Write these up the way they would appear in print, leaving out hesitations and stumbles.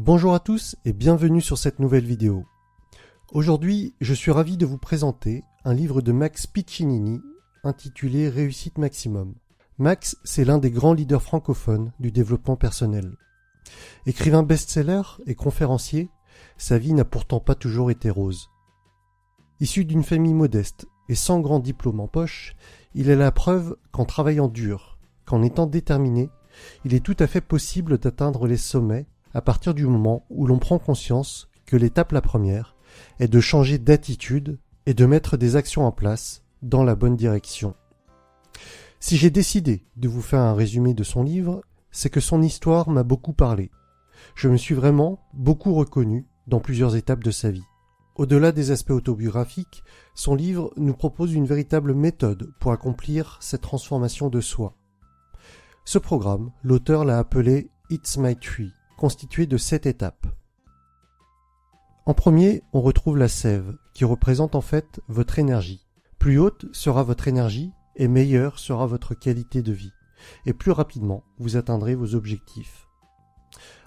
Bonjour à tous et bienvenue sur cette nouvelle vidéo. Aujourd'hui, je suis ravi de vous présenter un livre de Max Piccinini intitulé Réussite Maximum. Max, c'est l'un des grands leaders francophones du développement personnel. Écrivain best-seller et conférencier, sa vie n'a pourtant pas toujours été rose. Issu d'une famille modeste et sans grand diplôme en poche, il est la preuve qu'en travaillant dur, qu'en étant déterminé, il est tout à fait possible d'atteindre les sommets à partir du moment où l'on prend conscience que l'étape la première est de changer d'attitude et de mettre des actions en place dans la bonne direction. Si j'ai décidé de vous faire un résumé de son livre, c'est que son histoire m'a beaucoup parlé. Je me suis vraiment beaucoup reconnu dans plusieurs étapes de sa vie. Au-delà des aspects autobiographiques, son livre nous propose une véritable méthode pour accomplir cette transformation de soi. Ce programme, l'auteur l'a appelé « It's My Tree », constitué de 7 étapes. En premier, on retrouve la sève, qui représente en fait votre énergie. Plus haute sera votre énergie et meilleure sera votre qualité de vie. Et plus rapidement, vous atteindrez vos objectifs.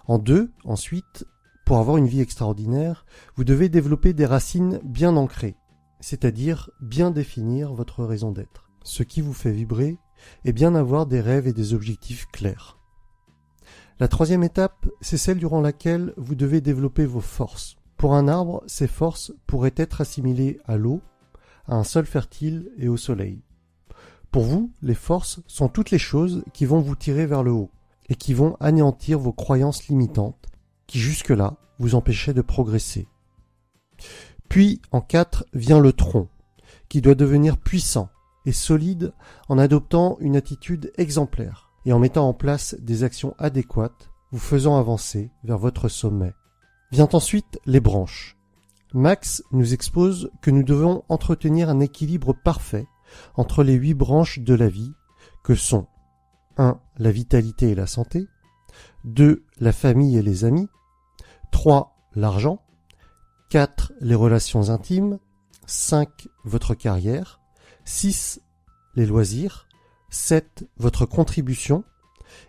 En 2, ensuite, pour avoir une vie extraordinaire, vous devez développer des racines bien ancrées, c'est-à-dire bien définir votre raison d'être, ce qui vous fait vibrer et bien avoir des rêves et des objectifs clairs. La troisième étape, c'est celle durant laquelle vous devez développer vos forces. Pour un arbre, ces forces pourraient être assimilées à l'eau, à un sol fertile et au soleil. Pour vous, les forces sont toutes les choses qui vont vous tirer vers le haut et qui vont anéantir vos croyances limitantes qui jusque-là vous empêchaient de progresser. Puis, en 4, vient le tronc, qui doit devenir puissant et solide en adoptant une attitude exemplaire et en mettant en place des actions adéquates, vous faisant avancer vers votre sommet. Vient ensuite les branches. Max nous expose que nous devons entretenir un équilibre parfait entre les 8 branches de la vie, que sont 1. La vitalité et la santé, 2. La famille et les amis, 3. L'argent, 4. Les relations intimes, 5. Votre carrière, 6. Les loisirs, 7. Votre contribution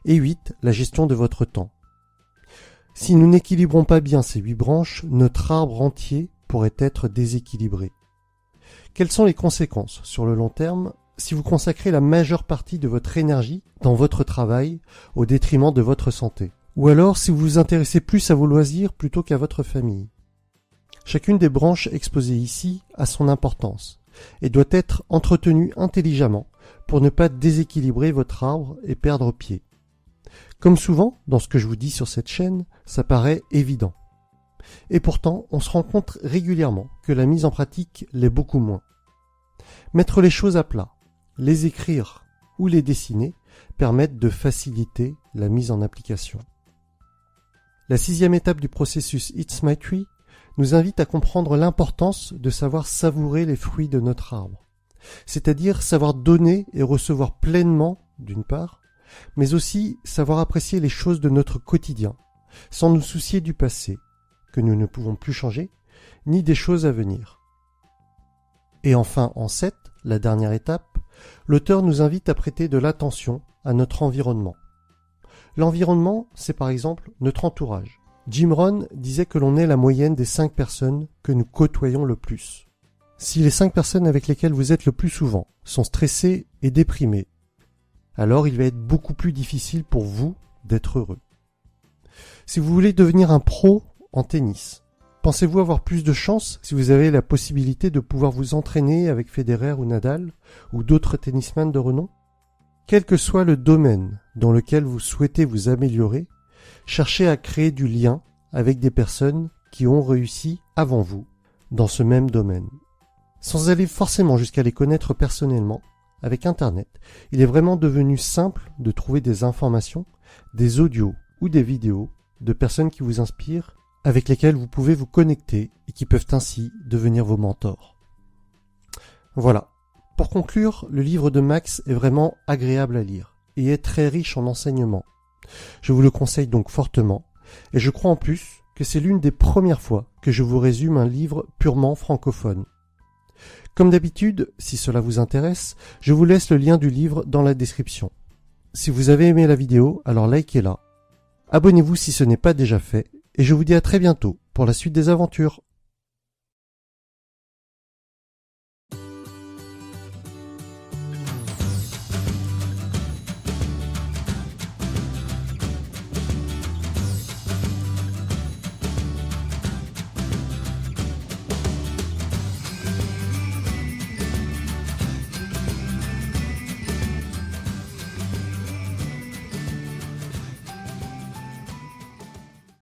et 8. La gestion de votre temps. Si nous n'équilibrons pas bien ces 8 branches, notre arbre entier pourrait être déséquilibré. Quelles sont les conséquences sur le long terme si vous consacrez la majeure partie de votre énergie dans votre travail au détriment de votre santé? Ou alors si vous vous intéressez plus à vos loisirs plutôt qu'à votre famille? Chacune des branches exposées ici a son importance et doit être entretenue intelligemment pour ne pas déséquilibrer votre arbre et perdre pied. Comme souvent, dans ce que je vous dis sur cette chaîne, ça paraît évident. Et pourtant, on se rend compte régulièrement que la mise en pratique l'est beaucoup moins. Mettre les choses à plat, les écrire ou les dessiner permettent de faciliter la mise en application. La 6e étape du processus It's My Tree nous invite à comprendre l'importance de savoir savourer les fruits de notre arbre. C'est-à-dire savoir donner et recevoir pleinement, d'une part, mais aussi savoir apprécier les choses de notre quotidien, sans nous soucier du passé, que nous ne pouvons plus changer, ni des choses à venir. Et enfin, en 7, la dernière étape, l'auteur nous invite à prêter de l'attention à notre environnement. L'environnement, c'est par exemple notre entourage. Jim Rohn disait que l'on est la moyenne des 5 personnes que nous côtoyons le plus. Si les 5 personnes avec lesquelles vous êtes le plus souvent sont stressées et déprimées, alors il va être beaucoup plus difficile pour vous d'être heureux. Si vous voulez devenir un pro en tennis, pensez-vous avoir plus de chance si vous avez la possibilité de pouvoir vous entraîner avec Federer ou Nadal ou d'autres tennisman de renom? Quel que soit le domaine dans lequel vous souhaitez vous améliorer, cherchez à créer du lien avec des personnes qui ont réussi avant vous dans ce même domaine. Sans aller forcément jusqu'à les connaître personnellement, avec Internet, il est vraiment devenu simple de trouver des informations, des audios ou des vidéos de personnes qui vous inspirent, avec lesquelles vous pouvez vous connecter et qui peuvent ainsi devenir vos mentors. Voilà. Pour conclure, le livre de Max est vraiment agréable à lire et est très riche en enseignements. Je vous le conseille donc fortement et je crois en plus que c'est l'une des premières fois que je vous résume un livre purement francophone. Comme d'habitude, si cela vous intéresse, je vous laisse le lien du livre dans la description. Si vous avez aimé la vidéo, alors likez-la Abonnez-vous si ce n'est pas déjà fait, et je vous dis à très bientôt pour la suite des aventures.